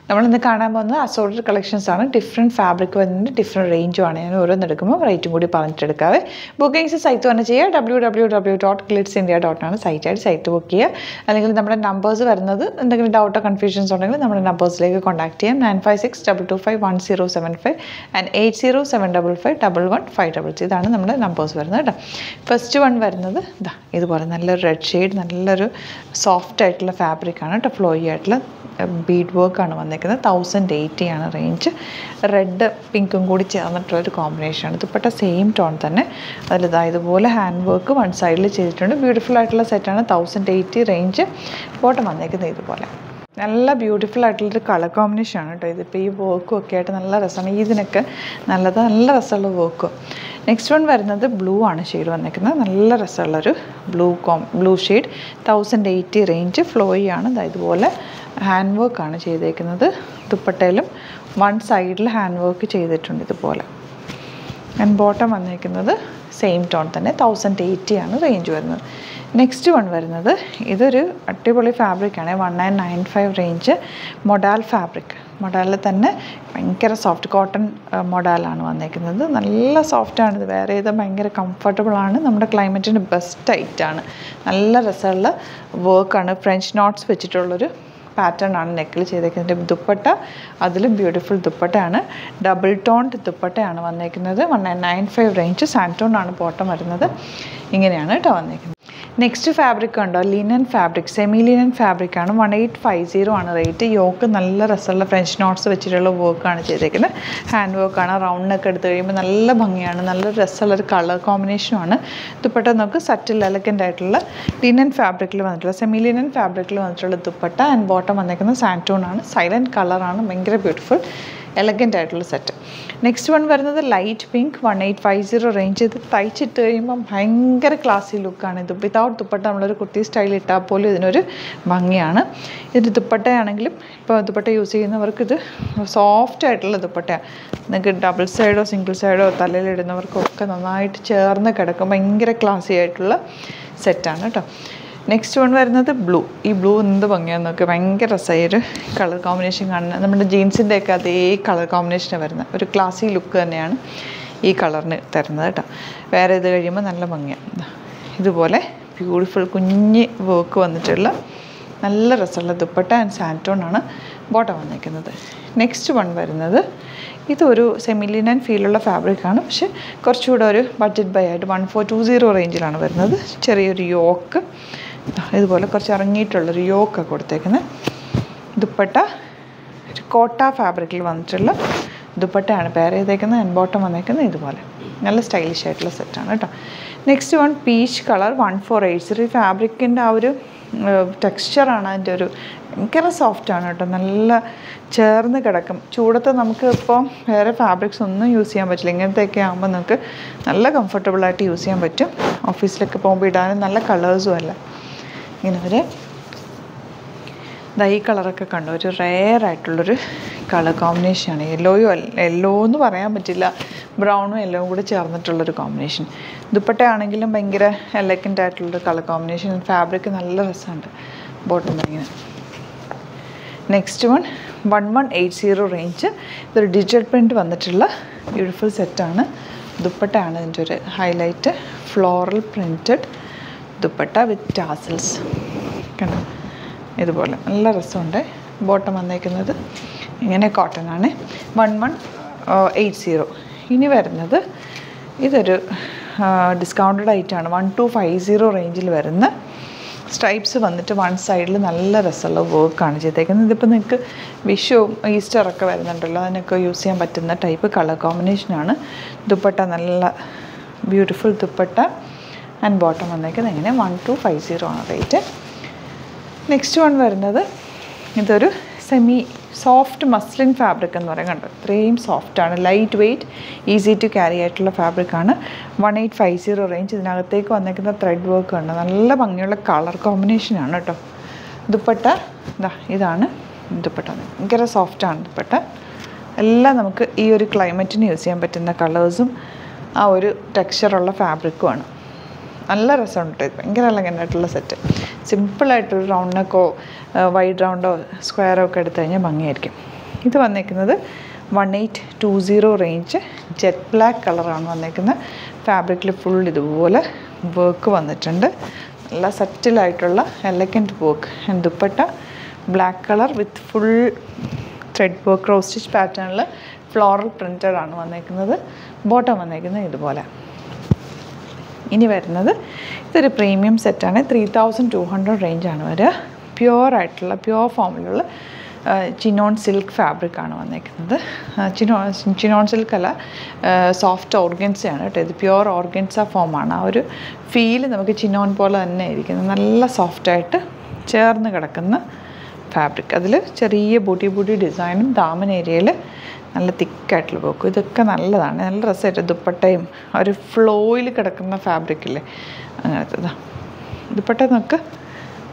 നമ്മളിന്ന് കാണാൻ പോകുന്നത് അസോർട്ടഡ് കളക്ഷൻസ് ആണ്. ഡിഫറെൻറ്റ് ഫാബ്രിക് വരുന്നുണ്ട്, ഡിഫറെൻറ്റ് റേഞ്ചുമാണ്. ഞാൻ ഓരോന്നെടുക്കുമ്പോൾ റേറ്റും കൂടി പറഞ്ഞിട്ടെടുക്കാവേ. ബുക്കിങ്സ് സൈറ്റ് തന്നെ ചെയ്യുക. www.glitzindia.com ആണ് സൈറ്റായിട്ട്. സൈറ്റ് ബുക്ക് ചെയ്യുക. അല്ലെങ്കിൽ നമ്മുടെ നമ്പേഴ്സ് വരുന്നത് എന്തെങ്കിലും ഡൗട്ടോ കൺഫ്യൂഷൻസ് ഉണ്ടെങ്കിൽ നമ്മുടെ നമ്പേഴ്സിലേക്ക് കോൺടാക്ട് ചെയ്യാം. 9562251075 ആൻഡ് 8075551153. ഇതാണ് നമ്മുടെ നമ്പേഴ്സ് വരുന്നത് കേട്ടോ. ഫസ്റ്റ് വൺ വരുന്നത് ഇതുപോലെ നല്ലൊരു റെഡ് ഷെയ്ഡ്, നല്ലൊരു സോഫ്റ്റ് ആയിട്ടുള്ള ഫാബ്രിക്കാണ് കേട്ടോ. ഫ്ലോയി ആയിട്ടുള്ള ബീഡ് വർക്കാണ് വന്നിരിക്കുന്നത്. 1080 ആണ് റേഞ്ച്. റെഡ് പിങ്കും കൂടി ചേർന്നിട്ടുള്ളൊരു കോമ്പിനേഷനാണ്. ദുപ്പട്ട സെയിം ടോൺ തന്നെ. അതിലിതാ ഇതുപോലെ ഹാൻഡ് വർക്ക് വൺ സൈഡിൽ ചെയ്തിട്ടുണ്ട്. ബ്യൂട്ടിഫുൾ ആയിട്ടുള്ള സെറ്റാണ്. 1080 റേഞ്ച്. ബോട്ടം വന്നിരിക്കുന്നത് ഇതുപോലെ നല്ല ബ്യൂട്ടിഫുൾ ആയിട്ടുള്ളൊരു കളർ കോമ്പിനേഷനാണ് കേട്ടോ. ഇതിപ്പോൾ ഈ വർക്കും ഒക്കെ ആയിട്ട് നല്ല രസമാണ്. ഇതിനൊക്കെ നല്ല രസമുള്ള വർക്കും. നെക്സ്റ്റ് വൺ വരുന്നത് ബ്ലൂ ആണ് ഷെയ്ഡ് വന്നിരിക്കുന്നത്. നല്ല രസമുള്ളൊരു ബ്ലൂ ഷെയ്ഡ്. 1080 റേഞ്ച്. ഫ്ലോയി ആണ്. ഇതുപോലെ ഹാൻഡ് വർക്കാണ് ചെയ്തേക്കുന്നത്. ദുപ്പട്ടയിലും വൺ സൈഡിൽ ഹാൻഡ് വർക്ക് ചെയ്തിട്ടുണ്ട് ഇതുപോലെ. ആൻഡ് ബോട്ടം വന്നിരിക്കുന്നത് സെയിം ടോൺ തന്നെ. 1080 ആണ് റേഞ്ച് വരുന്നത്. നെക്സ്റ്റ് വൺ വരുന്നത് ഇതൊരു അടിപൊളി ഫാബ്രിക്കാണ്. 1995 റേഞ്ച്. Modal fabric. മൊഡാലിൽ തന്നെ ഭയങ്കര സോഫ്റ്റ് കോട്ടൺ മൊഡാലാണ് വന്നിരിക്കുന്നത്. നല്ല സോഫ്റ്റാണ്. ഇത് വേറെ ചെയ്താൽ ഭയങ്കര കംഫർട്ടബിളാണ്. നമ്മുടെ ക്ലൈമറ്റിന് ബെസ്റ്റ് ആയിട്ടാണ്. നല്ല രസമുള്ള വർക്കാണ്. ഫ്രഞ്ച് നോട്ട്സ് വെച്ചിട്ടുള്ളൊരു പാറ്റേൺ ആണ് നെക്കിൽ ചെയ്തേക്കുന്നത്. ദുപ്പട്ട അതിലും ബ്യൂട്ടിഫുൾ ദുപ്പട്ടയാണ്. ഡബിൾ ടോൺഡ് ദുപ്പട്ടയാണ് വന്നേക്കുന്നത്. 1995 റേഞ്ച്. സാൻറ്റോൺ ആണ് ബോട്ടം വരുന്നത്. ഇങ്ങനെയാണ് കേട്ടോ വന്നേക്കുന്നത്. നെക്സ്റ്റ് ഫാബ്രിക് ഉണ്ടോ, ലിനൻ ഫാബ്രിക്, സെമി ലിനൻ ഫാബ്രിക്കാണ്. 1850 ആണ് റേറ്റ്. യോക്ക് നല്ല രസമുള്ള ഫ്രഞ്ച് നോട്ട്സ് വെച്ചിട്ടുള്ള വർക്കാണ് ചെയ്തേക്കുന്നത്. ഹാൻഡ് വർക്കാണ്. റൗണ്ടൊക്കെ എടുത്ത് കഴിയുമ്പോൾ നല്ല ഭംഗിയാണ്. നല്ല രസമുള്ളൊരു കളർ കോമ്പിനേഷനുമാണ്. ദുപ്പട്ട നമുക്ക് സറ്റിൽ എലഗൻ്റ് ആയിട്ടുള്ള ലിനൻ ഫാബ്രിക്കിൽ വന്നിട്ടുള്ള സെമി ലിനൻ ഫാബ്രിക്കിൽ വന്നിട്ടുള്ള ദുപ്പട്ട. ആൻഡ് ബോട്ടം വന്നിരിക്കുന്നത് സാൻറ്റോൺ ആണ്. സൈലൻറ്റ് കളറാണ്. ഭയങ്കര ബ്യൂട്ടിഫുൾ എലഗൻ്റ് ആയിട്ടുള്ള സെറ്റ്. നെക്സ്റ്റ് വൺ വരുന്നത് ലൈറ്റ് പിങ്ക്. 1850 റേഞ്ച്. ഇത് തയ്ച്ചിട്ട് കഴിയുമ്പം ഭയങ്കര ക്ലാസി ലുക്കാണ്. ഇത് വിതൗട്ട് ദുപ്പട്ട നമ്മളൊരു കുർത്തി സ്റ്റൈൽ ഇട്ടാൽ പോലും ഇതിനൊരു ഭംഗിയാണ്. ഇത് ദുപ്പട്ടയാണെങ്കിലും ഇപ്പോൾ ദുപ്പട്ട യൂസ് ചെയ്യുന്നവർക്ക് ഇത് സോഫ്റ്റ് ആയിട്ടുള്ള ദുപ്പട്ടയാണ്. നിങ്ങൾക്ക് ഡബിൾ സൈഡോ സിംഗിൾ സൈഡോ തലയിലിടുന്നവർക്കൊക്കെ നന്നായിട്ട് ചേർന്ന് കിടക്കും. ഭയങ്കര ക്ലാസി ആയിട്ടുള്ള സെറ്റാണ് കേട്ടോ. നെക്സ്റ്റ് വൺ വരുന്നത് ബ്ലൂ. ഈ ബ്ലൂ എന്ത് ഭംഗിയാണെന്ന് നോക്കി. ഭയങ്കര രസമായി ഒരു കളർ കോമ്പിനേഷൻ കാണുന്നത്. നമ്മുടെ ജീൻസിൻ്റെയൊക്കെ അതേ കളർ കോമ്പിനേഷനാണ് വരുന്നത്. ഒരു ക്ലാസി ലുക്ക് തന്നെയാണ് ഈ കളറിന് തരുന്നത് കേട്ടോ. വേറെ ഇത് കഴിയുമ്പോൾ നല്ല ഭംഗിയാണ്. ഇതുപോലെ ബ്യൂട്ടിഫുൾ കുഞ്ഞ് വർക്ക് വന്നിട്ടുള്ള നല്ല രസമുള്ള ദുപ്പട്ട ആൻഡ് സാൻറ്റോൺ ആണ് ബോട്ടം വന്നിരിക്കുന്നത്. നെക്സ്റ്റ് വൺ വരുന്നത് ഇതൊരു സെമി ലിനൻ ഫീലുള്ള ഫാബ്രിക്കാണ്. പക്ഷേ കുറച്ചുകൂടെ ഒരു ബഡ്ജറ്റ് ബൈ ആയിട്ട് 1420 റേഞ്ചിലാണ് വരുന്നത്. ചെറിയൊരു യോക്ക് ഇതുപോലെ കുറച്ച് ഇറങ്ങിയിട്ടുള്ളൊരു യോക്കൊക്കെ കൊടുത്തേക്കുന്നത്. ദുപ്പട്ട ഒരു കോട്ട ഫാബ്രിക്കിൽ വന്നിട്ടുള്ള ദുപ്പട്ടയാണ് പെയർ ചെയ്തേക്കുന്നത്. ആൻഡ് ബോട്ടം വന്നേക്കുന്നത് ഇതുപോലെ നല്ല സ്റ്റൈലിഷ് ആയിട്ടുള്ള സെറ്റാണ് കേട്ടോ. Next one peach colour. 1480. ഈ ഫാബ്രിക്കിൻ്റെ ആ ഒരു ടെക്സ്ചറാണ് അതിൻ്റെ ഒരു ഭയങ്കര സോഫ്റ്റാണ് കേട്ടോ. നല്ല ചേർന്ന് കിടക്കും. ചൂടത്ത് നമുക്ക് ഇപ്പോൾ വേറെ ഫാബ്രിക്സ് ഒന്നും യൂസ് ചെയ്യാൻ പറ്റില്ല. ഇങ്ങനത്തെയൊക്കെ ആകുമ്പോൾ നമുക്ക് നല്ല കംഫർട്ടബിളായിട്ട് യൂസ് ചെയ്യാൻ പറ്റും. ഓഫീസിലൊക്കെ പോകുമ്പോൾ ഇടാനും നല്ല കളേഴ്സും അല്ല. ഇങ്ങനെ ഒരു ഈ കളറൊക്കെ കണ്ടു. ഒരു റെയർ ആയിട്ടുള്ളൊരു കളർ കോമ്പിനേഷനാണ്. യെല്ലോ എന്ന് പറയാൻ പറ്റില്ല. ബ്രൗണും യെല്ലോവും കൂടി ചേർന്നിട്ടുള്ളൊരു കോമ്പിനേഷൻ. ദുപ്പട്ട ആണെങ്കിലും ഭയങ്കര എലഗൻ്റ് ആയിട്ടുള്ളൊരു കളർ കോമ്പിനേഷൻ. ഫാബ്രിക് നല്ല രസമുണ്ട്. ബോട്ടം ഇങ്ങനെ. Next one 1180 range. ഇതൊരു ഡിജിറ്റൽ പ്രിൻറ്റ് വന്നിട്ടുള്ള ബ്യൂട്ടിഫുൾ സെറ്റാണ്. ദുപ്പട്ടയാണ് ഇതിൻ്റെ ഒരു ഹൈലൈറ്റ്. ഫ്ലോറൽ പ്രിൻറ്റഡ് ദുപ്പട്ട വിത്ത് ടാസൽസ് കണ്ടോ. ഇതുപോലെ നല്ല രസമുണ്ട്. ബോട്ടം വന്നേക്കുന്നത് ഇങ്ങനെ കോട്ടൺ ആണ്. 1180. ഇനി വരുന്നത് ഇതൊരു ഡിസ്കൗണ്ടഡ് ഐറ്റമാണ്. 1250 റേഞ്ചിൽ വരുന്ന സ്ട്രൈപ്സ് വന്നിട്ട് വൺ സൈഡിൽ നല്ല രസമുള്ള വർക്കാണ് ചെയ്തേക്കുന്നത്. ഇതിപ്പോൾ നിങ്ങൾക്ക് വിഷു ഈസ്റ്ററൊക്കെ വരുന്നുണ്ടല്ലോ, അതിനൊക്കെ യൂസ് ചെയ്യാൻ പറ്റുന്ന ടൈപ്പ് കളർ കോമ്പിനേഷനാണ്. ദുപ്പട്ട നല്ല ബ്യൂട്ടിഫുൾ ദുപ്പട്ട ആൻഡ് ബോട്ടം വന്നേക്കുന്നത് ഇങ്ങനെ. 1250 ആണ് റേറ്റ്. നെക്സ്റ്റ് വൺ വരുന്നത് ഇതൊരു സെമി സോഫ്റ്റ് മസ്ലിൻ ഫാബ്രിക് എന്ന് പറയാൻ കണ്ടോ. ഇത്രയും സോഫ്റ്റാണ്. Light weight, easy to carry ആയിട്ടുള്ള ഫാബ്രിക്കാണ്. 1850 റേഞ്ച്. ഇതിനകത്തേക്ക് വന്നേക്കുന്ന ത്രെഡ് വർക്ക് ഉണ്ട്. നല്ല ഭംഗിയുള്ള കളർ കോമ്പിനേഷനാണ് കേട്ടോ. ദുപ്പട്ട ഇതാണ് ദുപ്പട്ട. ഭയങ്കര സോഫ്റ്റാണ് ദുപ്പട്ട. എല്ലാം നമുക്ക് ഈ ഒരു ക്ലൈമറ്റിന് യൂസ് ചെയ്യാൻ പറ്റുന്ന കളേഴ്സും ആ ഒരു ടെക്സ്ചറുള്ള ഫാബ്രിക്കുമാണ്. നല്ല രസമുണ്ട്. ഭയങ്കര എലഗൻ്റ് ആയിട്ടുള്ള സെറ്റ്. സിമ്പിളായിട്ടൊരു റൗണ്ട് നെക്കോ വൈഡ് റൗണ്ടോ സ്ക്വയറോ ഒക്കെ എടുത്തു കഴിഞ്ഞാൽ ഭംഗിയായിരിക്കും. ഇത് വന്നേക്കുന്നത് 1820 റേഞ്ച് ജെറ്റ് ബ്ലാക്ക് കളറാണ് വന്നേക്കുന്നത്. ഫാബ്രിക്കിൽ ഫുൾ ഇതുപോലെ വർക്ക് വന്നിട്ടുണ്ട്. നല്ല സറ്റിലായിട്ടുള്ള elegant work. Dupatta black colour with full thread work cross stitch പാറ്റേണിൽ ഫ്ലോറൽ പ്രിൻറ്റഡ് ആണ് വന്നേക്കുന്നത്. ബോട്ടം വന്നേക്കുന്നത് ഇതുപോലെ. ഇനി വരുന്നത് ഇതൊരു പ്രീമിയം സെറ്റാണ്. 3200 റേഞ്ചാണ് വരിക. പ്യുവറായിട്ടുള്ള പ്യുവർ ഫോമിലുള്ള ചിനോൺ സിൽക്ക് ഫാബ്രിക്കാണ് വന്നേക്കുന്നത്. ചിനോൺ സിൽക്ക് അല്ല, സോഫ്റ്റ് ഓർഗൻസയാണ് കേട്ടോ. ഇത് പ്യുവർ ഓർഗൻസ ഫോമാണ്. ആ ഒരു ഫീല് നമുക്ക് ചിനോൺ പോലെ തന്നെ ഇരിക്കുന്നത്. നല്ല സോഫ്റ്റായിട്ട് ചേർന്ന് കിടക്കുന്ന ഫാബ്രിക്. അതിൽ ചെറിയ ബൂട്ടി ഡിസൈനും ദാമൻ ഏരിയയിൽ നല്ല തിക്കായിട്ടുള്ള പോക്കും. ഇതൊക്കെ നല്ലതാണ്. നല്ല രസമായിട്ട് ദുപ്പട്ടയും ഒരു ഫ്ലോയിൽ കിടക്കുന്ന ഫാബ്രിക്കില്ലേ അങ്ങനത്തെ ദുപ്പട്ട നോക്ക്.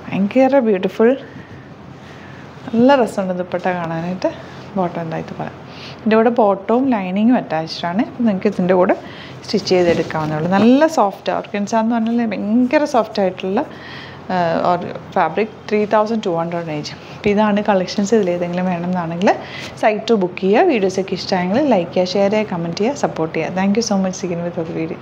ഭയങ്കര ബ്യൂട്ടിഫുൾ. നല്ല രസമുണ്ട് ദുപ്പട്ട കാണാനായിട്ട്. ബോട്ടം എന്തായിട്ട് പറയാം. ഇതിൻ്റെ കൂടെ ബോട്ടവും ലൈനിങ്ങും അറ്റാച്ച്ഡാണ്. അപ്പോൾ നിങ്ങൾക്ക് ഇതിൻ്റെ കൂടെ സ്റ്റിച്ച് ചെയ്തെടുക്കാവുന്നേ ഉള്ളൂ. നല്ല സോഫ്റ്റ് ഓർഗൻസ എന്ന് പറഞ്ഞാൽ ഭയങ്കര സോഫ്റ്റ് ആയിട്ടുള്ള ഫാബ്രിക്. 3200 റേഞ്ച്. അപ്പോൾ ഇതാണ് കളക്ഷൻസ്. ഇതിലേതെങ്കിലും വേണമെന്നാണെങ്കിൽ സൈറ്റ് ബുക്ക് ചെയ്യുക. വീഡിയോസൊക്കെ ഇഷ്ടമായെങ്കിൽ ലൈക്ക് ചെയ്യുക, ഷെയർ ചെയ്യുക, കമൻറ്റ് ചെയ്യുക, സപ്പോർട്ട് ചെയ്യുക. Thank you so much. Seen with ഒരു വീഡിയോ.